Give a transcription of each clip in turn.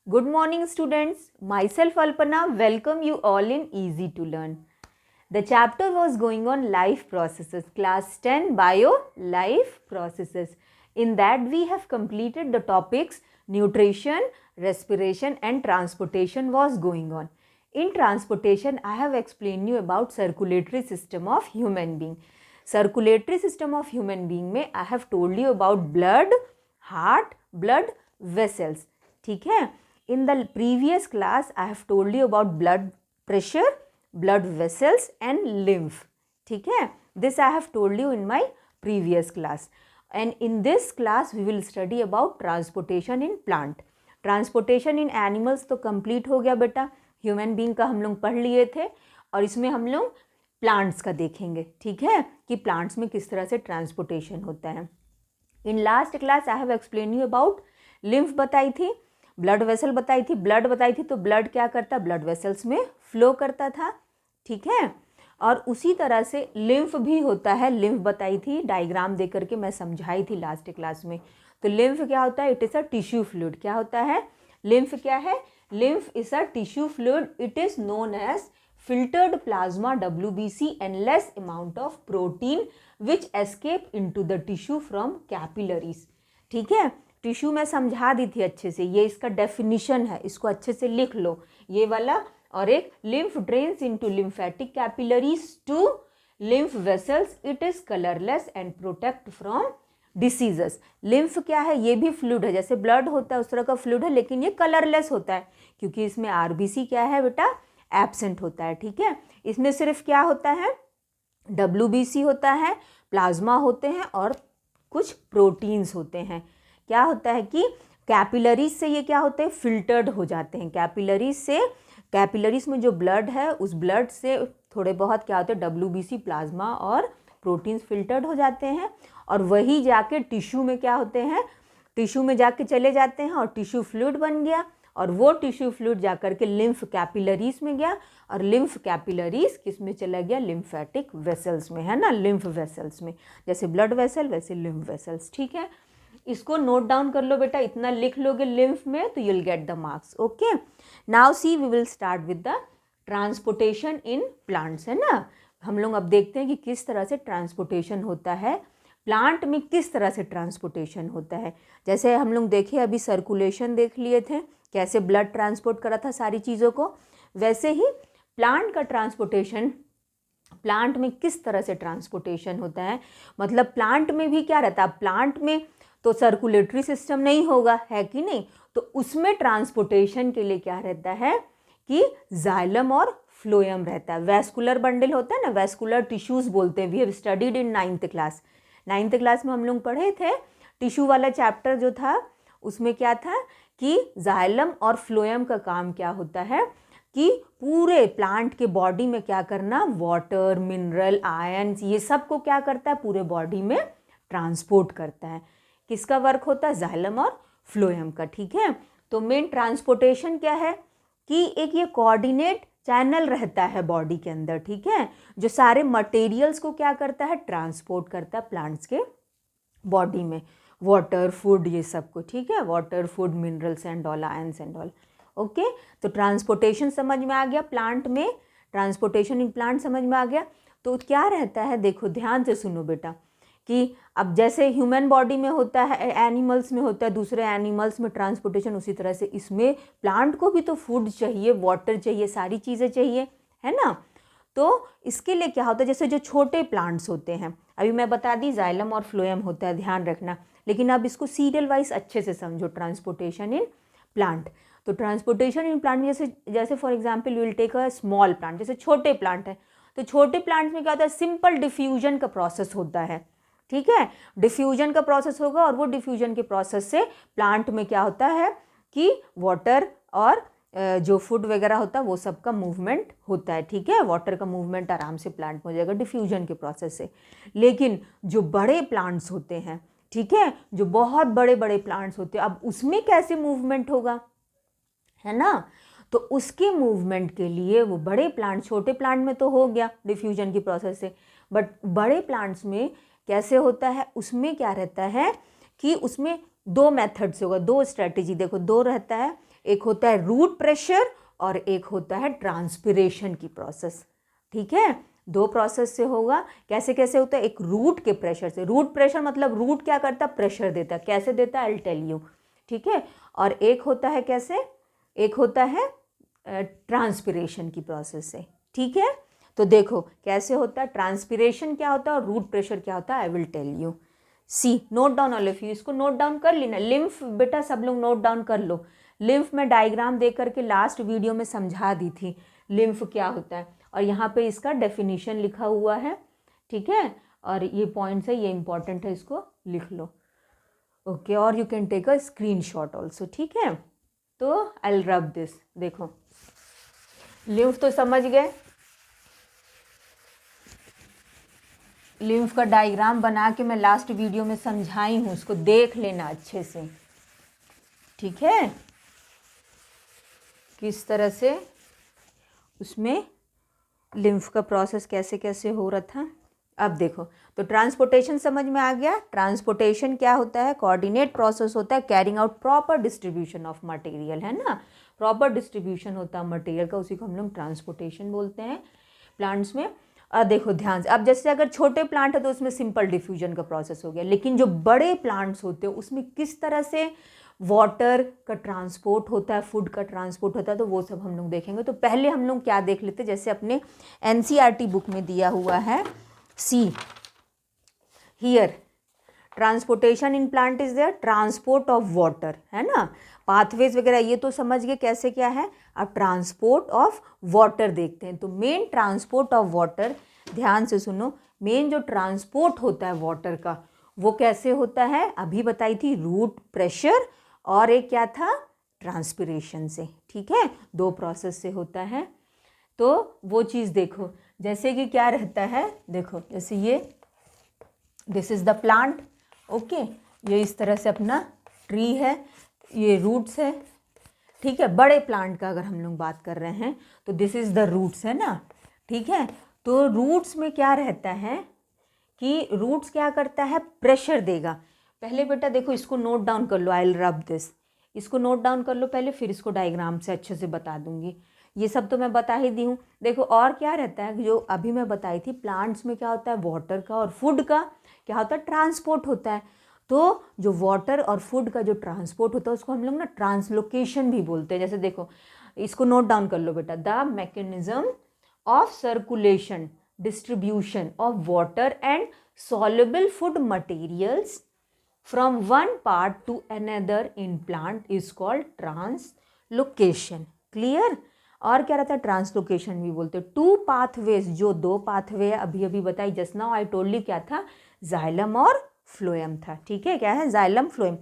Good morning, students. Myself, Alpana, welcome you all in Easy to Learn. The chapter was going on life processes, class 10 bio life processes. In that, we have completed the topics nutrition, respiration, and transportation was going on. In transportation, I have explained you about circulatory system of human being. Circulatory system of human being में I have told you about blood, heart, blood vessels. ठीक है. In the previous class, I have told you about blood pressure, blood vessels and lymph. ठीक है. This I have told you in my previous class. And in this class, we will study about transportation in plant. Transportation in animals तो complete हो गया बेटा. Human being का हम लोग पढ़ लिए थे और इसमें हम लोग प्लांट्स का देखेंगे. ठीक है कि प्लांट्स में किस तरह से ट्रांसपोर्टेशन होता है. In last class I have explain you about lymph बताई थी, ब्लड वेसल बताई थी, ब्लड बताई थी. तो ब्लड क्या करता, ब्लड वेसल्स में फ्लो करता था. ठीक है. और उसी तरह से लिम्फ भी होता है. लिम्फ बताई थी, डायग्राम दे करके मैं समझाई थी लास्ट क्लास में. तो लिम्फ क्या होता है, it is a tissue fluid. क्या होता है, लिम्फ क्या है, lymph is a tissue fluid. It is known as filtered plasma WBC and less amount of protein which escape into the tissue from capillaries. ठीक है. टिश्यू में समझा दी थी अच्छे से, ये इसका डेफिनेशन है, इसको अच्छे से लिख लो ये वाला. और एक lymph drains into lymphatic capillaries to lymph vessels. It is colourless and protect from diseases. Lymph क्या है, ये भी फ्लूइड है, जैसे ब्लड होता है उस तरह का फ्लूइड है, लेकिन ये कलरलेस होता है क्योंकि इसमें आरबीसी क्या है बेटा, एब्सेंट होता है. ठीक है. इसमें सिर्फ क्या होता है, WBC होता है, प्लाज्मा होते हैं और कुछ प्रोटीन्स होते हैं. क्या होता है कि कैपिलरीज से ये क्या होते हैं, फिल्टर्ड हो जाते हैं. कैपिलरीज से, कैपिलरीज में जो ब्लड है उस ब्लड से थोड़े बहुत क्या होते हैं, WBC, प्लाज्मा और प्रोटीन्स फिल्टर्ड हो जाते हैं और वही जाके टिश्यू में क्या होते हैं, टिश्यू में जाके चले जाते हैं और टिश्यू फ्लूइड बन गया. और वो टिश्यू फ्लूइड जाकर के लिम्फ कैपिलरीज में गया और लिम्फ कैपिलरीज किस में चला गया, लिम्फेटिक वेसल्स में, है ना, लिम्फ वेसल्स में. जैसे ब्लड वेसल वैसे लिम्फ वेसल्स. ठीक है. इसको नोट डाउन कर लो बेटा, इतना लिख लोगे लिम्फ में तो you will get the marks. Okay. Now see we will start with the transportation in plants. है ना. हम लोग अब देखते हैं कि किस तरह से ट्रांसपोर्टेशन होता है प्लांट में, किस तरह से ट्रांसपोर्टेशन होता है. जैसे हम लोग देखे अभी सर्कुलेशन देख लिए थे, कैसे ब्लड ट्रांसपोर्ट करा था सारी चीज़ों को, वैसे ही प्लांट का ट्रांसपोर्टेशन, प्लांट में किस तरह से ट्रांसपोर्टेशन होता है. मतलब प्लांट में भी क्या रहता है, प्लांट में तो सर्कुलेटरी सिस्टम नहीं होगा, है कि नहीं, तो उसमें ट्रांसपोर्टेशन के लिए क्या रहता है कि जाइलम और फ्लोएम रहता है. वैस्कुलर बंडल होता है ना, वैस्कुलर टिश्यूज बोलते हैं. We have studied in 9th class. 9th class में हम लोग पढ़े थे टिश्यू वाला चैप्टर जो था, उसमें क्या था कि जाइलम और फ्लोएम का काम क्या होता है कि पूरे प्लांट के बॉडी में क्या करना, वाटर, मिनरल, आयन्स, ये सब को क्या करता है, पूरे बॉडी में ट्रांसपोर्ट करता है. किसका वर्क होता है, जाइलम और फ्लोएम का. ठीक है. तो मेन ट्रांसपोर्टेशन क्या है कि एक ये कोऑर्डिनेट चैनल रहता है बॉडी के अंदर. ठीक है. जो सारे मटेरियल्स को क्या करता है, ट्रांसपोर्ट करता है प्लांट्स के बॉडी में, वाटर, फूड, ये सब को. ठीक है. Water, food, minerals and all, ions and all. Okay. तो ट्रांसपोर्टेशन समझ में आ गया प्लांट में, ट्रांसपोर्टेशन इन प्लांट समझ में आ गया. तो क्या रहता है, देखो ध्यान से सुनो बेटा, कि अब जैसे ह्यूमन बॉडी में होता है, एनिमल्स में होता है, दूसरे एनिमल्स में ट्रांसपोर्टेशन, उसी तरह से इसमें प्लांट को भी तो फूड चाहिए, वाटर चाहिए, सारी चीज़ें चाहिए, है ना. तो इसके लिए क्या होता है, जैसे जो छोटे प्लांट्स होते हैं, अभी मैं बता दी जाइलम और फ्लोएम होता है, ध्यान रखना. लेकिन अब इसको सीरियल वाइज अच्छे से समझो, ट्रांसपोर्टेशन इन प्लांट. तो ट्रांसपोर्टेशन इन प्लांट जैसे जैसे for example you will take a small plant, जैसे छोटे प्लांट है, तो छोटे प्लांट में क्या होता है, सिंपल डिफ्यूजन का प्रोसेस होता है. ठीक है. डिफ्यूजन का प्रोसेस होगा और वो डिफ्यूजन के प्रोसेस से प्लांट में क्या होता है कि वाटर और जो फूड वगैरह होता है वो सब का मूवमेंट होता है. ठीक है. वाटर का मूवमेंट आराम से प्लांट में हो जाएगा डिफ्यूजन के प्रोसेस से. लेकिन जो बड़े प्लांट्स होते हैं, ठीक है, जो बहुत बड़े बड़े प्लांट्स होते हैं, अब उसमें कैसे मूवमेंट होगा, है ना. तो उसके मूवमेंट के लिए वो बड़े प्लांट, छोटे प्लांट में तो हो गया डिफ्यूजन की प्रोसेस से, बट बड़े प्लांट्स में कैसे होता है, उसमें क्या रहता है कि उसमें दो मेथड से होगा, दो स्ट्रेटेजी. देखो दो रहता है एक होता है रूट प्रेशर और एक होता है ट्रांसपिरेशन की प्रोसेस। ठीक है, दो प्रोसेस से होगा। कैसे कैसे होता है? एक रूट के प्रेशर से, रूट प्रेशर मतलब रूट क्या करता है? प्रेशर देता है। कैसे देता है? I will tell you. ठीक है, और एक होता है कैसे? एक होता है ट्रांसपिरेशन की प्रोसेस से। ठीक है, तो देखो कैसे होता है, ट्रांसपिरेशन क्या होता है और रूट प्रेशर क्या होता है, I will tell you. See, note down all of you, इसको नोट डाउन कर लेना। लिम्फ बेटा सब लोग नोट डाउन कर लो। लिम्फ में डायग्राम दे करके लास्ट वीडियो में समझा दी थी लिम्फ क्या होता है, और यहाँ पे इसका डेफिनेशन लिखा हुआ है। ठीक है, और ये पॉइंट्स है, ये इंपॉर्टेंट है, इसको लिख लो। ओके, और you can take a screenshot also. ठीक है, तो आई विल रब दिस। देखो लिम्फ तो समझ गए, लिम्फ का डायग्राम बना के मैं लास्ट वीडियो में समझाई हूँ, उसको देख लेना अच्छे से। ठीक है, किस तरह से उसमें लिम्फ का प्रोसेस कैसे कैसे हो रहा था। अब देखो, तो ट्रांसपोर्टेशन समझ में आ गया। ट्रांसपोर्टेशन क्या होता है? कोऑर्डिनेट प्रोसेस होता है carrying out proper distribution of material, है ना। प्रॉपर डिस्ट्रीब्यूशन होता है मटेरियल का, उसी को हम लोग ट्रांसपोर्टेशन बोलते हैं प्लांट्स में। देखो ध्यान से, अब जैसे अगर छोटे प्लांट है तो उसमें सिंपल डिफ्यूजन का प्रोसेस हो गया, लेकिन जो बड़े प्लांट्स होते हैं उसमें किस तरह से वाटर का ट्रांसपोर्ट होता है, फूड का ट्रांसपोर्ट होता है, तो वो सब हम लोग देखेंगे। तो पहले हम लोग क्या देख लेते हैं, जैसे अपने एनसीईआरटी बुक में दिया हुआ है, see here transportation in plant is there, transport of water, है ना। पाथवेज वगैरह ये तो समझ गए कैसे क्या है। अब ट्रांसपोर्ट ऑफ वाटर देखते हैं। तो मेन ट्रांसपोर्ट ऑफ वाटर, ध्यान से सुनो, मेन जो ट्रांसपोर्ट होता है वाटर का वो कैसे होता है? अभी बताई थी, रूट प्रेशर और एक क्या था? ट्रांसपिरेशन से। ठीक है, दो प्रोसेस से होता है। तो वो चीज़ देखो, जैसे कि क्या रहता है, देखो जैसे ये this is the plant. Okay, ये इस तरह से अपना ट्री है, ये रूट्स है। ठीक है, बड़े प्लांट का अगर हम लोग बात कर रहे हैं तो दिस इज़ द रूट्स, है ना। ठीक है, तो रूट्स में क्या रहता है कि रूट्स क्या करता है? प्रेशर देगा। पहले बेटा देखो, इसको नोट डाउन कर लो, आई विल रब दिस। इसको नोट डाउन कर लो पहले, फिर इसको डायग्राम से अच्छे से बता दूंगी। ये सब तो मैं बता ही दी हूँ। देखो और क्या रहता है, जो अभी मैं बताई थी, प्लांट्स में क्या होता है? वाटर का और फूड का क्या होता है? ट्रांसपोर्ट होता है। तो जो वाटर और फूड का जो ट्रांसपोर्ट होता है उसको हम लोग ना ट्रांसलोकेशन भी बोलते हैं। जैसे देखो, इसको नोट डाउन कर लो बेटा, the mechanism of circulation distribution of water and soluble food materials from one part to another in plant is called translocation. Clear? और क्या रहता है? ट्रांसलोकेशन भी बोलते हैं। टू पाथवेज, जो दो पाथवे अभी अभी बताई, just now I told you, क्या था? जाइलम और फ्लोएम था। ठीक है, क्या है? Xylem phloem.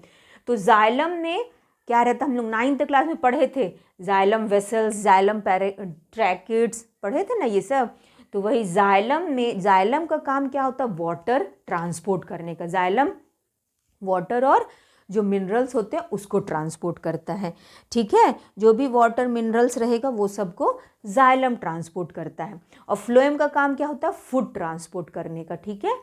तो जाइलम में क्या रहता, हम लोग 9th क्लास में पढ़े थे, जाइलम वेसल्स, जाइलम ट्रैकिड्स पढ़े थे ना ये सब। तो वही जाइलम में, जाइलम का काम क्या होता है? वाटर ट्रांसपोर्ट करने का। जाइलम वाटर और जो मिनरल्स होते हैं उसको ट्रांसपोर्ट करता है। ठीक है, जो भी वाटर मिनरल्स रहेगा वो सबको जाइलम ट्रांसपोर्ट करता है। और फ्लोएम का काम क्या होता है? फूड ट्रांसपोर्ट करने का। ठीक है,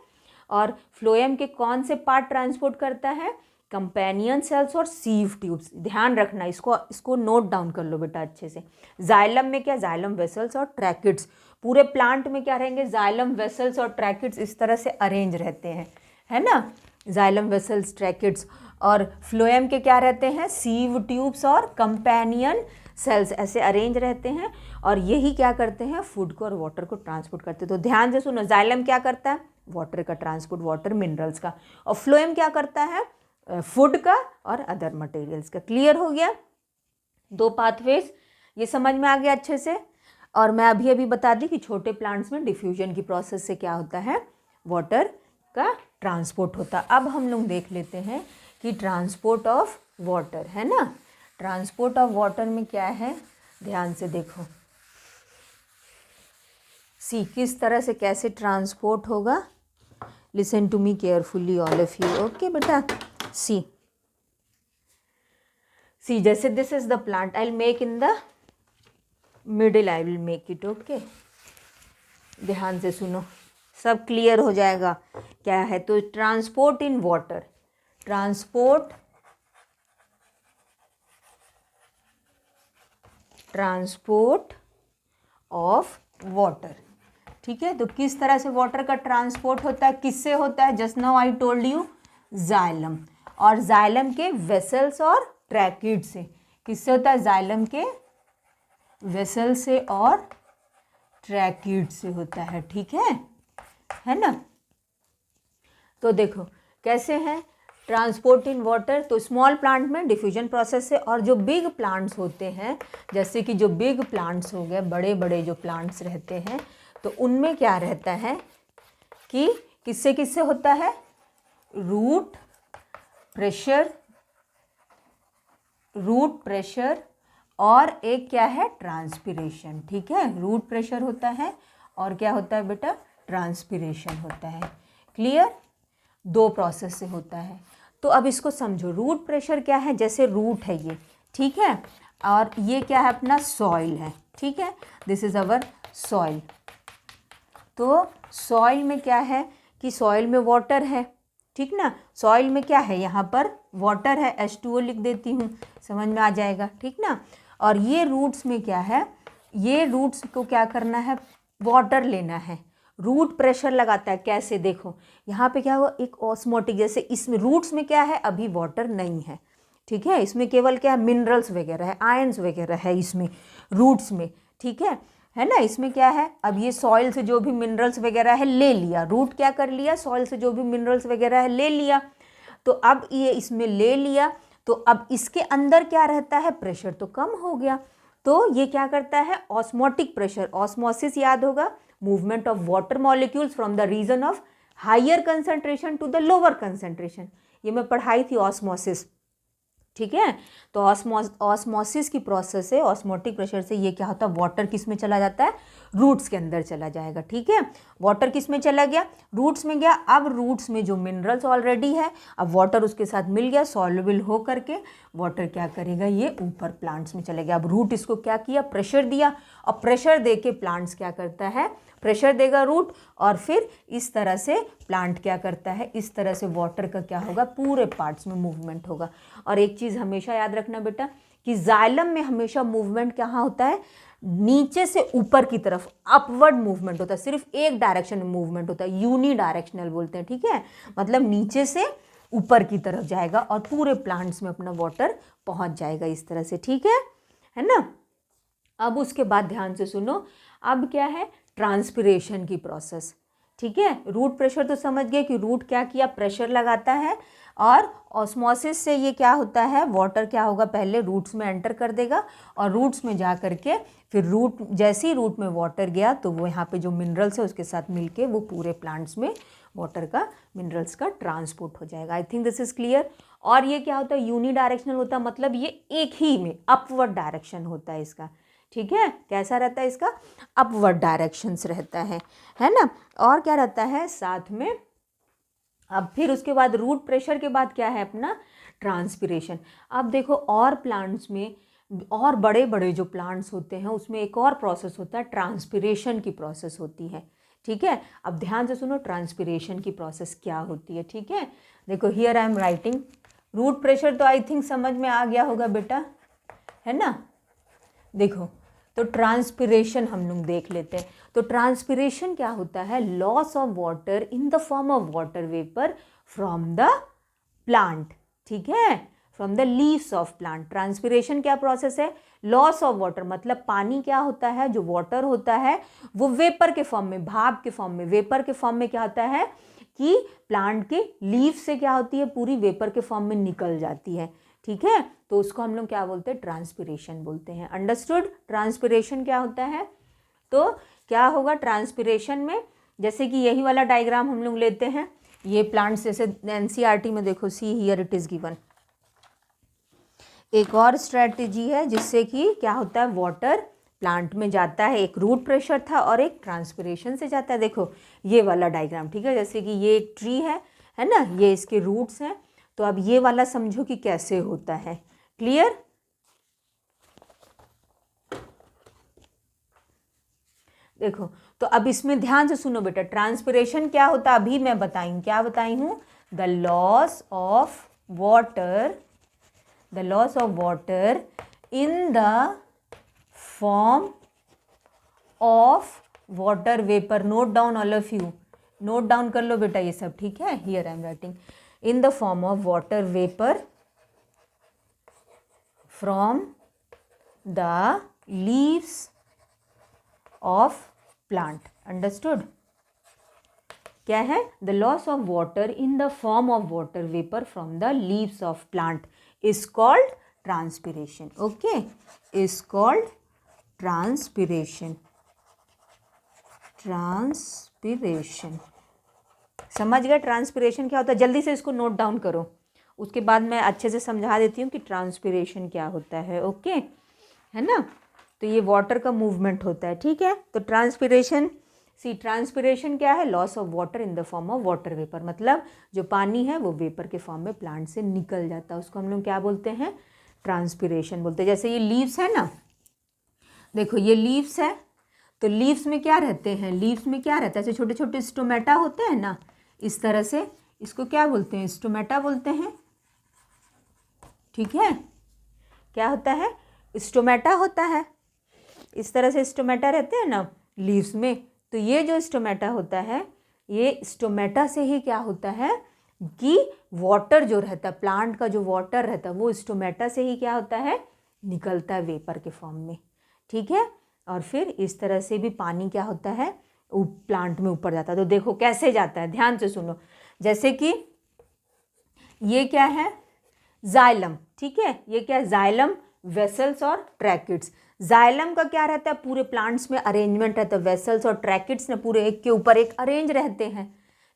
और फ्लोएम के कौन से पार्ट ट्रांसपोर्ट करता है? कंपेनियन सेल्स और सीव ट्यूब्स। ध्यान रखना, इसको नोट डाउन कर लो बेटा अच्छे से। जाइलम में क्या? जाइलम वेसल्स और ट्रैकिड्स। पूरे प्लांट में क्या रहेंगे? जाइलम वेसल्स और ट्रैकिड्स इस तरह से अरेंज रहते हैं, है ना। Xylem vessels, tracheids. और फ्लोएम के क्या रहते हैं? सीव ट्यूब्स और कंपेनियन सेल्स, ऐसे अरेंज रहते हैं। और यही क्या करते हैं? फूड को और वाटर को ट्रांसपोर्ट करते हैं। तो ध्यान से सुनो, जाइलम क्या करता है? वाटर का ट्रांसपोर्ट, वाटर मिनरल्स का। और फ्लोएम क्या करता है? फूड का और अदर मटेरियल्स का। क्लियर हो गया? दो पाथवेज ये समझ में आ गया अच्छे से। और मैं अभी अभी बता दी कि छोटे प्लांट्स में डिफ्यूजन की प्रोसेस से क्या होता है? वाटर का ट्रांसपोर्ट होता। अब हम लोग देख लेते हैं कि ट्रांसपोर्ट ऑफ वाटर, है ना। ट्रांसपोर्ट ऑफ वाटर में क्या है? ध्यान से देखो, सी किस तरह से कैसे ट्रांसपोर्ट होगा। Listen to me carefully all of you. Okay बेटा, सी जैसे this is the plant, I will make in the middle, I will make it. Okay, ध्यान से सुनो, सब क्लियर हो जाएगा क्या है। तो transport in water, transport transport of water. ठीक है, तो किस तरह से वाटर का ट्रांसपोर्ट होता है, किससे होता है, just now I told you, xylem, और जाइलम के वेसल्स और ट्रैकिड से। किससे होता है, जाइलम के वेसल से और ट्रैकिड से होता है। ठीक है ना। तो देखो कैसे हैं ट्रांसपोर्ट इन वाटर, तो स्मॉल प्लांट में डिफ्यूजन प्रोसेस से, और जो बिग प्लांट्स होते हैं, जैसे कि जो बिग प्लांट्स हो गए, बड़े बड़े जो प्लांट्स रहते हैं, तो उनमें क्या रहता है कि किससे किससे होता है, रूट प्रेशर और एक क्या है, ट्रांसपिरेशन। ठीक है, रूट प्रेशर होता है और क्या होता है बेटा, ट्रांसपिरेशन होता है। क्लियर, दो प्रोसेस से होता है। तो अब इसको समझो, रूट प्रेशर क्या है, जैसे रूट है ये, ठीक है, और ये क्या है, अपना सॉइल है। ठीक है, दिस इज अवर सॉइल। तो सॉइल में क्या है कि सॉइल में वाटर है, ठीक ना, सॉइल में क्या है, यहाँ पर वाटर है, H2O लिख देती हूँ, समझ में आ जाएगा। ठीक ना, और ये रूट्स में क्या है, ये रूट्स को क्या करना है, वाटर लेना है, रूट प्रेशर लगाता है। कैसे, देखो यहाँ पे क्या हुआ, एक ऑस्मोटिक, जैसे इसमें रूट्स में क्या है, अभी वाटर नहीं है। ठीक है, इसमें केवल क्या है, मिनरल्स वगैरह है, आयंस वगैरह है इसमें रूट्स में। ठीक है ना, इसमें क्या है, अब ये सॉइल से जो भी मिनरल्स वगैरह है ले लिया, रूट क्या कर लिया, सॉइल से जो भी मिनरल्स वगैरह है ले लिया। तो अब ये इसमें ले लिया, तो अब इसके अंदर क्या रहता है, प्रेशर तो कम हो गया। तो ये क्या करता है, ऑस्मोटिक प्रेशर, ऑस्मोसिस याद होगा, movement of water molecules from the region of higher concentration to the lower concentration, ये मैं पढ़ाई थी ऑस्मोसिस। ठीक है, तो ऑस्मोसिस की प्रोसेस है, ऑस्मोटिक प्रेशर से ये क्या होता है, वाटर किस में चला जाता है, रूट्स के अंदर चला जाएगा। ठीक है, वाटर किस में चला गया, रूट्स में गया। अब रूट्स में जो मिनरल्स ऑलरेडी है, अब वाटर उसके साथ मिल गया, सॉल्युबल हो करके वाटर क्या करेगा, ये ऊपर प्लांट्स में चले गया। अब रूट इसको क्या किया, प्रेशर दिया, और प्रेशर दे के प्लांट्स क्या करता है, प्रेशर देगा रूट, और फिर इस तरह से प्लांट क्या करता है, इस तरह से वाटर का क्या होगा, पूरे पार्ट्स में मूवमेंट होगा। और एक चीज़ हमेशा याद रखना बेटा कि जाइलम में हमेशा मूवमेंट कहाँ होता है, नीचे से ऊपर की तरफ अपवर्ड मूवमेंट होता है, सिर्फ एक डायरेक्शन में मूवमेंट होता है, यूनी डायरेक्शनल बोलते हैं। ठीक है, मतलब नीचे से ऊपर की तरफ जाएगा और पूरे प्लांट्स में अपना वाटर पहुंच जाएगा इस तरह से। ठीक है ना। अब उसके बाद ध्यान से सुनो, अब क्या है, ट्रांसपिरेशन की प्रोसेस। ठीक है, रूट प्रेशर तो समझ गए कि रूट क्या किया, प्रेशर लगाता है, और ऑस्मोसिस से ये क्या होता है, वाटर क्या होगा, पहले रूट्स में एंटर कर देगा, और रूट्स में जा करके फिर रूट, जैसे ही रूट में वाटर गया तो वो यहाँ पे जो मिनरल्स है उसके साथ मिलके वो पूरे प्लांट्स में वाटर का, मिनरल्स का ट्रांसपोर्ट हो जाएगा। आई थिंक दिस इज क्लियर। और ये क्या होता है, यूनी डायरेक्शनल होता है, मतलब ये एक ही में अपवर्ड डायरेक्शन होता है इसका। ठीक है, कैसा रहता है इसका, अपवर्ड डायरेक्शंस रहता है ना। और क्या रहता है साथ में, अब फिर उसके बाद रूट प्रेशर के बाद क्या है अपना, ट्रांसपिरेशन। अब देखो और प्लांट्स में, और बड़े बड़े जो प्लांट्स होते हैं उसमें एक और प्रोसेस होता है, ट्रांसपिरेशन की प्रोसेस होती है। ठीक है, अब ध्यान से सुनो ट्रांसपिरेशन की प्रोसेस क्या होती है। ठीक है, देखो here I am writing, root pressure तो आई थिंक समझ में आ गया होगा बेटा, है ना। देखो तो ट्रांसपिरेशन हम लोग देख लेते हैं। तो ट्रांसपिरेशन क्या होता है, loss of water in the form of water vapour from the plant. ठीक है, from the leaves of plant. Transpiration क्या प्रोसेस है, लॉस ऑफ वाटर, मतलब पानी क्या होता है, जो वाटर होता है वो वेपर के फॉर्म में, भाप के फॉर्म में, वेपर के फॉर्म में क्या होता है कि प्लांट के लीव से क्या होती है, पूरी वेपर के फॉर्म में निकल जाती है। ठीक है, तो उसको हम लोग क्या बोलते हैं, ट्रांसपिरेशन बोलते हैं। अंडरस्टूड, ट्रांसपिरेशन क्या होता है। तो क्या होगा ट्रांसपिरेशन में, जैसे कि यही वाला डायग्राम हम लोग लेते हैं, ये प्लांट्स जैसे एनसीईआरटी में देखो, see here it is given. एक और स्ट्रेटजी है जिससे कि क्या होता है, वाटर प्लांट में जाता है, एक रूट प्रेशर था और एक ट्रांसपिरेशन से जाता है। देखो ये वाला डायग्राम, ठीक है, जैसे कि ये एक ट्री है ना, ये इसके रूट्स हैं। तो अब ये वाला समझो कि कैसे होता है। क्लियर, देखो तो अब इसमें ध्यान से सुनो बेटा, ट्रांसपिरेशन क्या होता है अभी मैं बताई, क्या बताई हूँ, the loss of water, the loss of water in the form of water vapour, note down all of you, note down कर लो बेटा ये सब, ठीक है। Here I am writing in the form of water vapour from the leaves of plant. Understood? क्या है? The loss of water in the form of water vapour from the leaves of plant is called transpiration. Okay, is called transpiration. Transpiration समझ गए? Transpiration क्या होता है? जल्दी से इसको नोट डाउन करो, उसके बाद मैं अच्छे से समझा देती हूँ कि ट्रांसपिरेशन क्या होता है। ओके, है ना? तो ये वाटर का मूवमेंट होता है, ठीक है। तो ट्रांसपिरेशन, सी ट्रांसपिरेशन क्या है? Loss of water in the form of water vapour, मतलब जो पानी है वो वेपर के फॉर्म में प्लांट से निकल जाता है, उसको हम लोग क्या बोलते हैं? ट्रांसपिरेशन बोलते हैं। जैसे ये लीव्स है ना, देखो ये लीव्स है, तो लीव्स में क्या रहते हैं? लीव्स में क्या रहता है? ऐसे छोटे छोटे स्टोमेटा होते हैं ना, इस तरह से, इसको क्या बोलते हैं? स्टोमेटा बोलते हैं, ठीक है। क्या होता है? स्टोमेटा होता है, इस तरह से स्टोमेटा रहते हैं ना लीव्स में। तो ये जो स्टोमेटा होता है, ये स्टोमेटा से ही क्या होता है कि वाटर जो रहता है, प्लांट का जो वाटर रहता है, वो स्टोमेटा से ही क्या होता है? निकलता है वेपर के फॉर्म में, ठीक है। और फिर इस तरह से भी पानी क्या होता है? प्लांट में ऊपर जाता है। तो देखो कैसे जाता है, ध्यान से सुनो। जैसे कि ये क्या है? जाइलम, ठीक है। ये क्या है? जाइलम, वेसल्स और ट्रैकिड्स। जाइलम का क्या रहता है? पूरे प्लांट्स में अरेंजमेंट रहता है। वेसल्स और ट्रैकिड्स ने पूरे एक के ऊपर एक अरेंज रहते हैं,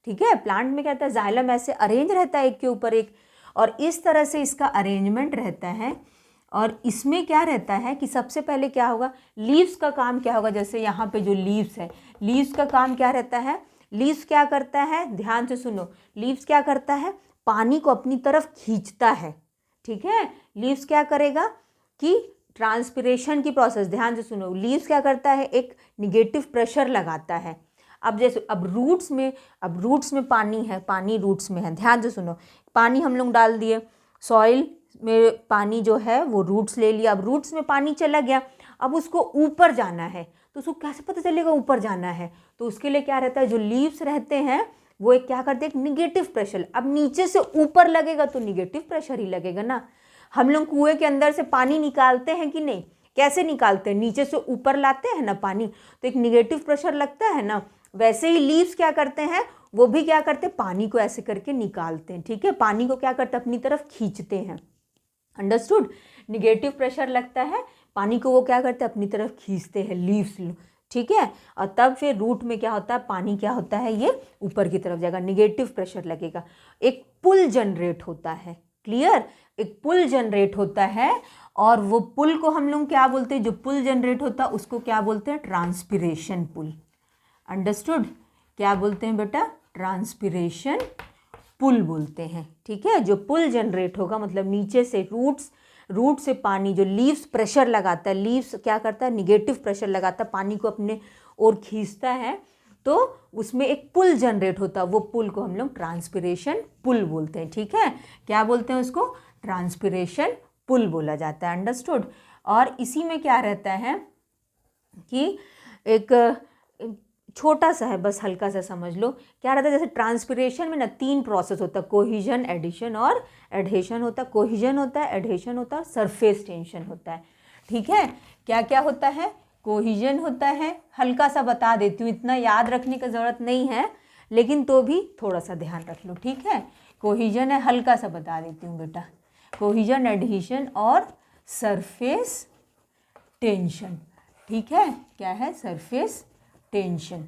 ठीक है। प्लांट में क्या रहता है? जाइलम ऐसे अरेंज रहता है एक के ऊपर एक, और इस तरह से इसका अरेंजमेंट रहता है। और इसमें क्या रहता है कि सबसे पहले क्या होगा? लीव्स का काम क्या होगा? जैसे यहाँ पे जो लीव्स है, लीव्स का काम क्या रहता है? लीव्स क्या करता है? ध्यान से सुनो। लीव्स क्या करता है? पानी को अपनी तरफ खींचता है, ठीक है। लीव्स क्या करेगा कि ट्रांसपिरेशन की प्रोसेस, ध्यान से सुनो। लीव्स क्या करता है? एक निगेटिव प्रेशर लगाता है। अब जैसे अब रूट्स में पानी है, पानी रूट्स में है, ध्यान से सुनो। पानी हम लोग डाल दिए, सॉइल में पानी जो है वो रूट्स ले लिया। अब रूट्स में पानी चला गया, अब उसको ऊपर जाना है, तो उसको कैसे पता चलेगा ऊपर जाना है? तो उसके लिए क्या रहता है? जो लीव्स रहते हैं वो एक क्या करते हैं? एक निगेटिव प्रेशर। अब नीचे से ऊपर लगेगा तो निगेटिव प्रेशर ही लगेगा ना। हम लोग कुएं के अंदर से पानी निकालते हैं कि नहीं? कैसे निकालते हैं? नीचे से ऊपर लाते हैं ना पानी, तो एक निगेटिव प्रेशर लगता है ना। वैसे ही लीव्स क्या करते हैं? वो भी क्या करते हैं? पानी को ऐसे करके निकालते हैं, ठीक है। पानी को क्या करते हैं? अपनी तरफ खींचते हैं। अंडरस्टूड? निगेटिव प्रेशर लगता है, पानी को वो क्या करते हैं? अपनी तरफ खींचते हैं लीव्स, ठीक है। और तब फिर रूट में क्या होता है? पानी क्या होता है? ये ऊपर की तरफ जाएगा, निगेटिव प्रेशर लगेगा, एक पुल जनरेट होता है। क्लियर? एक पुल जनरेट होता है, और वो पुल को हम लोग क्या बोलते हैं? जो पुल जनरेट होता है उसको क्या बोलते हैं? Transpiration pull. अंडरस्टूड? क्या बोलते हैं बेटा? ट्रांसपिरेशन पुल बोलते हैं, ठीक है। जो पुल जनरेट होगा मतलब नीचे से रूट से पानी, जो लीव्स प्रेशर लगाता है, लीव्स क्या करता है? निगेटिव प्रेशर लगाता है, पानी को अपने ओर खींचता है, तो उसमें एक पुल जनरेट होता है। वो पुल को हम लोग ट्रांसपिरेशन पुल बोलते हैं, ठीक है। क्या बोलते हैं उसको? ट्रांसपिरेशन पुल बोला जाता है। अंडरस्टूड? और इसी में क्या रहता है कि एक छोटा सा है, बस हल्का सा समझ लो। क्या रहता है? जैसे ट्रांसपिरेशन में ना 3 प्रोसेस होता है, कोहिजन, एडिशन और एडहेशन होता है। कोहिजन होता है, एडहेशन होता है, सरफेस टेंशन होता है, ठीक है। क्या क्या होता है? कोहिजन होता है, हल्का सा बता देती हूँ, इतना याद रखने की ज़रूरत नहीं है, लेकिन तो भी थोड़ा सा ध्यान रख लो, ठीक है। कोहिजन है, हल्का सा बता देती हूँ बेटा। कोहिजन, एडहेशन और सरफेस टेंशन, ठीक है। क्या है? Surface tension.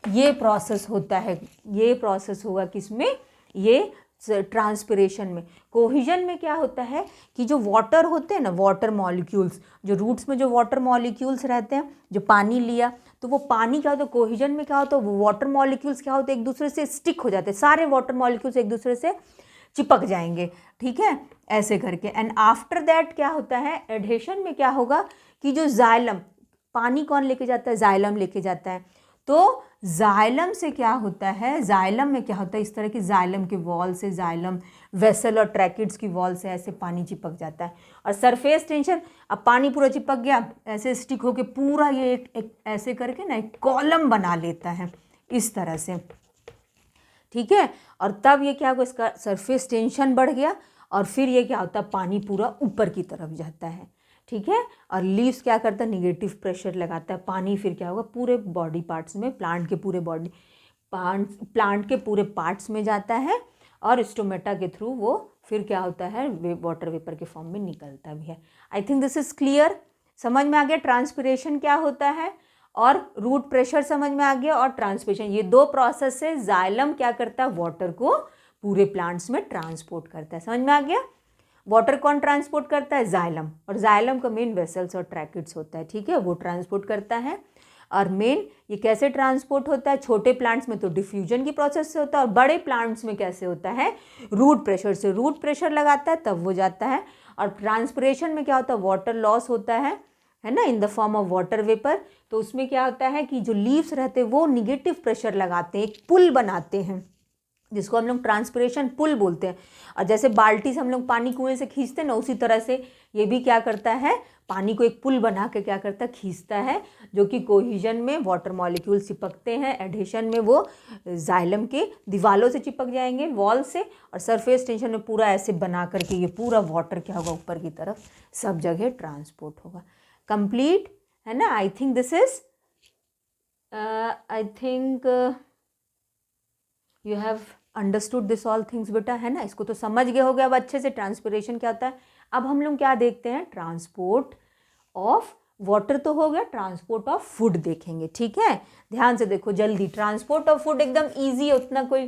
ये प्रोसेस होता है, ये प्रोसेस होगा किसमें? ये ट्रांसपिरेशन में। कोहिजन में क्या होता है कि जो वाटर होते हैं ना, वाटर मॉलिक्यूल्स, जो रूट्स में जो वाटर मॉलिक्यूल्स रहते हैं, जो पानी लिया, तो वो पानी क्या होता है? कोहिजन में क्या होता है? वो वाटर मॉलिक्यूल्स क्या होते हैं? एक दूसरे से स्टिक हो जाते हैं, सारे वाटर मॉलिक्यूल्स एक दूसरे से चिपक जाएंगे, ठीक है, ऐसे करके। एंड आफ्टर दैट क्या होता है? एडहेशन में क्या होगा कि जो जाइलम, पानी कौन लेके जाता है? जाइलम लेके जाता है। तो जाइलम से क्या होता है, जाइलम में क्या होता है, इस तरह की जाइलम के वॉल से, जाइलम वेसल और ट्रैकिड्स की वॉल से ऐसे पानी चिपक जाता है। और सरफेस टेंशन, अब पानी पूरा चिपक गया, ऐसे स्टिक होके पूरा ये एक ऐसे करके ना एक कॉलम बना लेता है इस तरह से, ठीक है। और तब ये क्या होगा, इसका सरफेस टेंशन बढ़ गया और फिर ये क्या होता है, पानी पूरा ऊपर की तरफ जाता है, ठीक है। और लीव्स क्या करता है, निगेटिव प्रेशर लगाता है, पानी फिर क्या होगा पूरे बॉडी पार्ट्स में, प्लांट के पूरे पार्ट्स में जाता है और स्टोमेटा के थ्रू वो फिर क्या होता है, वाटर वेपर के फॉर्म में निकलता भी है। I think this is clear, समझ में आ गया ट्रांसपिरेशन क्या होता है और रूट प्रेशर समझ में आ गया और ट्रांसपिरेशन, ये दो प्रोसेस से जाइलम क्या करता है, वाटर को पूरे प्लांट्स में ट्रांसपोर्ट करता है। समझ में आ गया, वाटर कौन ट्रांसपोर्ट करता है, जाइलम, और जाइलम का मेन वेसल्स और ट्रैकिड्स होता है, ठीक है, वो ट्रांसपोर्ट करता है। और मेन ये कैसे ट्रांसपोर्ट होता है, छोटे प्लांट्स में तो डिफ्यूजन की प्रोसेस से होता है और बड़े प्लांट्स में कैसे होता है, रूट प्रेशर से, रूट प्रेशर लगाता है तब वो जाता है। और ट्रांसपिरेशन में क्या होता है, वाटर लॉस होता है ना, in the form of water vapour. तो उसमें क्या होता है कि जो लीव्स रहते हैं वो निगेटिव प्रेशर लगाते हैं, एक पुल बनाते हैं जिसको हम लोग ट्रांसपिरेशन पुल बोलते हैं। और जैसे बाल्टी से हम लोग पानी कुएं से खींचते हैं ना, उसी तरह से ये भी क्या करता है, पानी को एक पुल बना के क्या करता है, खींचता है, जो कि कोहिजन में वाटर मॉलिक्यूल चिपकते हैं, एडहेशन में वो जाइलम के दीवालों से चिपक जाएंगे, वॉल से, और सरफेस टेंशन में पूरा ऐसे बना करके ये पूरा वाटर क्या होगा, ऊपर की तरफ सब जगह ट्रांसपोर्ट होगा। कंप्लीट है ना। आई think this is I think you have understood this all things बेटा, है ना, इसको तो समझ गए हो गया अब अच्छे से ट्रांसपिरेशन क्या होता है। अब हम लोग क्या देखते हैं, ट्रांसपोर्ट ऑफ वाटर तो हो गया, ट्रांसपोर्ट ऑफ फूड देखेंगे, ठीक है। ध्यान से देखो जल्दी, ट्रांसपोर्ट ऑफ फूड एकदम ईजी है, उतना कोई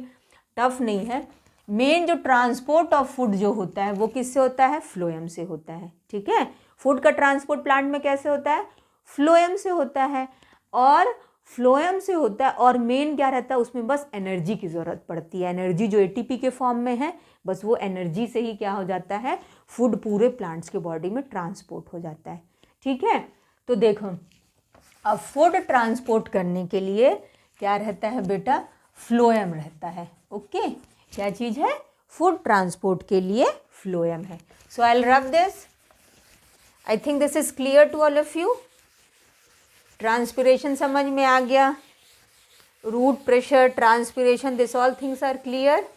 टफ नहीं है। मेन जो ट्रांसपोर्ट ऑफ फूड जो होता है वो किससे होता है, फ्लोएम से होता है, ठीक है। फूड का ट्रांसपोर्ट प्लांट में कैसे होता है, फ्लोएम से होता है, और फ्लोएम से होता है। और मेन क्या रहता है उसमें, बस एनर्जी की ज़रूरत पड़ती है, एनर्जी जो एटीपी के फॉर्म में है, बस वो एनर्जी से ही क्या हो जाता है, फूड पूरे प्लांट्स के बॉडी में ट्रांसपोर्ट हो जाता है, ठीक है। तो देखो अब फूड ट्रांसपोर्ट करने के लिए क्या रहता है बेटा, फ्लोएम रहता है, ओके। क्या चीज़ है, फूड ट्रांसपोर्ट के लिए फ्लोएम है। So I will rub this, I think this is clear to all of you. Transpiration समझ में आ गया, root pressure, transpiration, this all things are clear.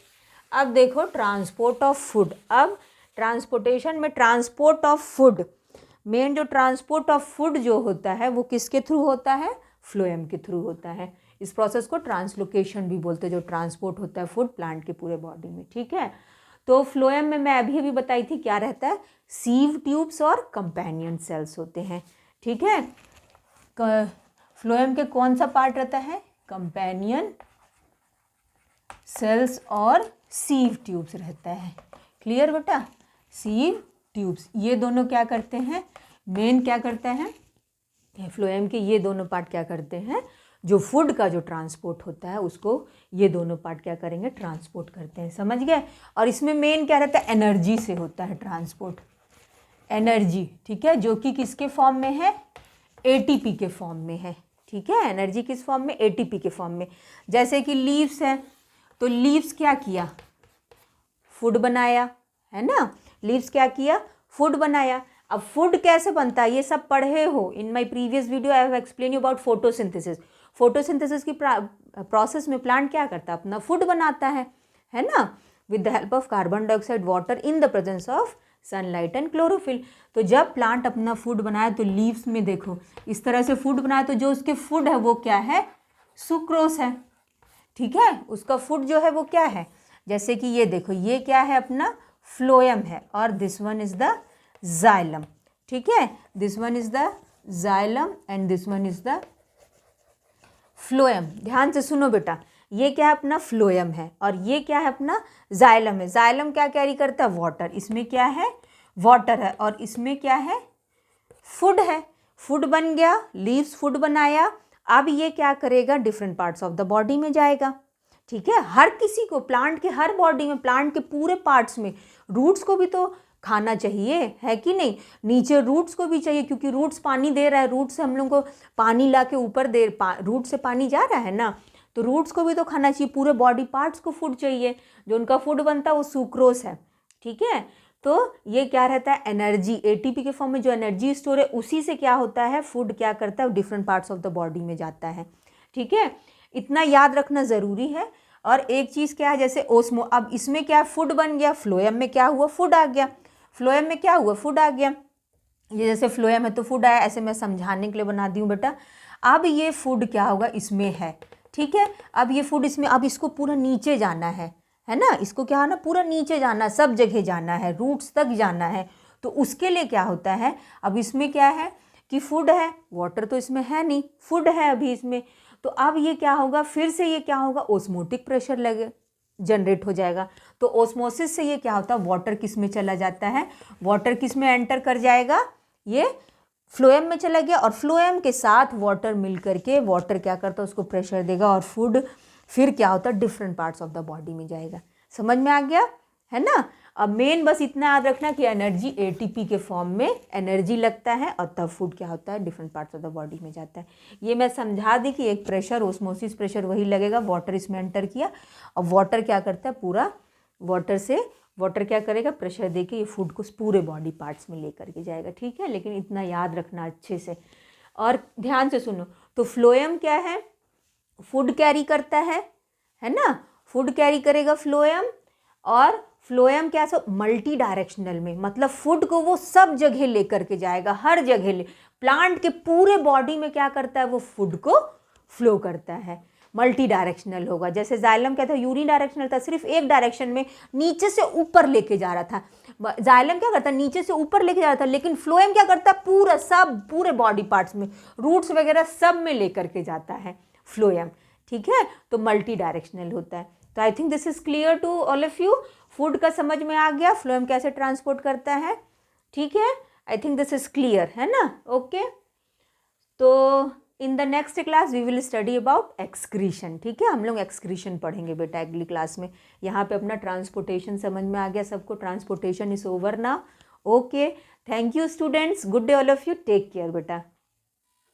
अब देखो ट्रांसपोर्ट ऑफ फूड, अब ट्रांसपोर्टेशन में ट्रांसपोर्ट ऑफ फूड, मेन जो transport of food जो होता है वो किसके थ्रू होता है, फ्लोएम के थ्रू होता है। इस प्रोसेस को ट्रांसलोकेशन भी बोलते हैं, जो ट्रांसपोर्ट होता है फूड प्लांट के पूरे बॉडी में, ठीक है। तो फ्लोएम में मैं अभी बताई थी क्या रहता है, सीव ट्यूब्स और कंपेनियन सेल्स होते हैं, ठीक है। फ्लोएम के कौन सा पार्ट रहता है, कंपेनियन सेल्स और सीव ट्यूब्स रहता है, क्लियर बेटा। सीव ट्यूब्स ये दोनों क्या करते हैं, मेन क्या करता है, फ्लोएम के ये दोनों पार्ट क्या करते हैं, जो फूड का जो ट्रांसपोर्ट होता है उसको ये दोनों पार्ट क्या करेंगे, ट्रांसपोर्ट करते हैं, समझ गए। और इसमें मेन क्या रहता है, एनर्जी से होता है ट्रांसपोर्ट, एनर्जी, ठीक है, जो कि किसके फॉर्म में है, एटीपी के फॉर्म में है, ठीक है। एनर्जी किस फॉर्म में, एटीपी के फॉर्म में। जैसे कि लीव्स है, तो लीव्स क्या किया, फूड बनाया, है ना, लीव्स क्या किया, फूड बनाया। अब फूड कैसे बनता है ये सब पढ़े हो, in my previous video I have explain you about photosynthesis. Photosynthesis की प्रोसेस में प्लांट क्या करता है, अपना फूड बनाता है ना, with the help of carbon dioxide, water, in the presence of sunlight and chlorophyll. तो जब प्लांट अपना फूड बनाया तो लीव्स में देखो इस तरह से फूड बनाया, तो जो उसके फूड है वो क्या है, सुक्रोस है, ठीक है। उसका फूड जो है वो क्या है, जैसे कि ये देखो ये क्या है, अपना फ्लोएम है, और this one is the xylem, ठीक है, this one is the xylem and this one is the phloem. ध्यान से सुनो बेटा, ये क्या है, अपना फ्लोएम है, और ये क्या है, अपना जाइलम है। जाइलम क्या कैरी करता है, वाटर, इसमें क्या है, वाटर है, और इसमें क्या है, फूड है। फूड बन गया, लीव्स फूड बनाया, अब ये क्या करेगा, different parts of the body में जाएगा, ठीक है। हर किसी को, प्लांट के हर बॉडी में, प्लांट के पूरे पार्ट्स में, रूट्स को भी तो खाना चाहिए, है कि नहीं। नीचे रूट्स को भी चाहिए क्योंकि रूट्स पानी दे रहा है, रूट से हम लोग को पानी ला के ऊपर रूट से पानी जा रहा है ना, तो रूट्स को भी तो खाना चाहिए। पूरे बॉडी पार्ट्स को फूड चाहिए। जो उनका फूड बनता है वो सुक्रोज है, ठीक है। तो ये क्या रहता है, एनर्जी, एटीपी के फॉर्म में जो एनर्जी स्टोर है उसी से क्या होता है, फूड क्या करता है, different parts of the body में जाता है, ठीक है। इतना याद रखना ज़रूरी है। और एक चीज़ क्या है, जैसे ओस्मो, अब इसमें क्या फूड बन गया, फ्लोएम में क्या हुआ, फूड आ गया। फ्लोएम में क्या हुआ, फूड आ गया। ये जैसे फ्लोएम है तो फूड आया, ऐसे मैं समझाने के लिए बना दी हूँ बेटा। अब ये फूड क्या होगा, इसमें है, ठीक है। अब ये फूड इसमें, अब इसको पूरा नीचे जाना है ना, इसको क्या है ना, पूरा नीचे जाना, सब जगह जाना है, रूट्स तक जाना है। तो उसके लिए क्या होता है, अब इसमें क्या है कि फूड है, वाटर तो इसमें है नहीं, फूड है अभी इसमें। तो अब ये क्या होगा, फिर से ये क्या होगा, ओस्मोटिक प्रेशर लगे जनरेट हो जाएगा। तो ओस्मोसिस से ये क्या होता है, वाटर किस में चला जाता है, वाटर किस में एंटर कर जाएगा, ये फ्लोएम में चला गया। और फ्लोएम के साथ वाटर मिल करके, वाटर क्या करता है, उसको प्रेशर देगा और फूड फिर क्या होता है, different parts of the body में जाएगा। समझ में आ गया है ना। अब मेन बस इतना याद रखना कि एनर्जी एटीपी के फॉर्म में एनर्जी लगता है और तब फूड क्या होता है, different parts of the body में जाता है। ये मैं समझा दी कि एक प्रेशर, ओस्मोसिस प्रेशर वही लगेगा, वाटर इसमें एंटर किया और वाटर क्या करता है, पूरा वाटर क्या करेगा, प्रेशर देके ये फूड को पूरे बॉडी पार्ट्स में लेकर के जाएगा, ठीक है। लेकिन इतना याद रखना अच्छे से और ध्यान से सुनो। तो फ्लोएम क्या है, फूड कैरी करता है ना, फूड कैरी करेगा फ्लोएम। और फ्लोएम क्या है, मल्टी डायरेक्शनल में, मतलब फूड को वो सब जगह लेकर के जाएगा, हर जगह प्लांट के पूरे बॉडी में क्या करता है, वो फूड को फ्लो करता है, मल्टी डायरेक्शनल होगा। जैसे जाइलम क्या था, यूनी डायरेक्शनल था, सिर्फ एक डायरेक्शन में नीचे से ऊपर लेके जा रहा था। जाइलम क्या करता है, नीचे से ऊपर लेके जा रहा था, लेकिन फ्लोएम क्या करता है, पूरा सब पूरे बॉडी पार्ट्स में, रूट्स वगैरह सब में लेकर के जाता है फ्लोएम, ठीक है। तो मल्टी डायरेक्शनल होता है। तो I think this is clear to all of you. Food का समझ में आ गया, फ्लोएम कैसे ट्रांसपोर्ट करता है, ठीक है। I think this is clear है ना, ओके। तो in the next class we will study about excretion, ठीक है। हम लोग एक्सक्रीशन पढ़ेंगे बेटा अगली क्लास में। यहाँ पे अपना ट्रांसपोर्टेशन समझ में आ गया सबको, transportation is over now, okay. Thank you students, good day all of you, take care बेटा।